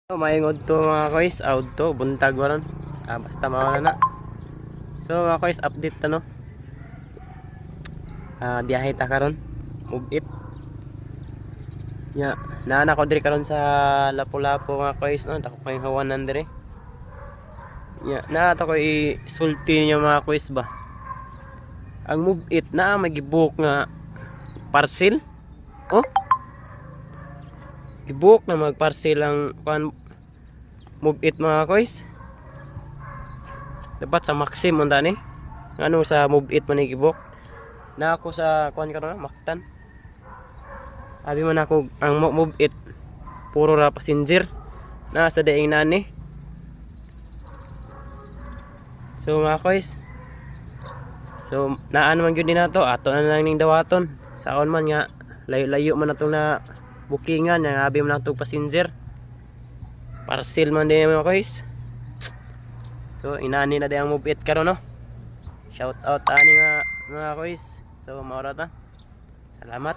Maingod to mga kois, out to buntag waron. Basta mawala na. So mga kois, update ano. Biyahe ta karon. Move it. Ya, naana ko diri karon sa Lapu-Lapu mga kois no, dako kay hawanan diri. Ya, na to ko isulti niyo mga kois ba. Ang move it na magibuk nga parcel. Oh. Gibuk na magparcel ang move it mga kois. Dapat sa Maxim unta ni. Ano sa move it man gibuk. Na ako sa kuan karon Mactan. Abi man ako ang move it puro ra passenger na sa daing nani. So mga kois. So naan man gyud ni nato ato na lang ning dawaton. Saon man nga layo-layo man natong na bookingan yang abi man natong passenger. Parcel man din mga kois. So inani na dayang move it karon no. Shout out ani mga kois. So maura ta. Salamat.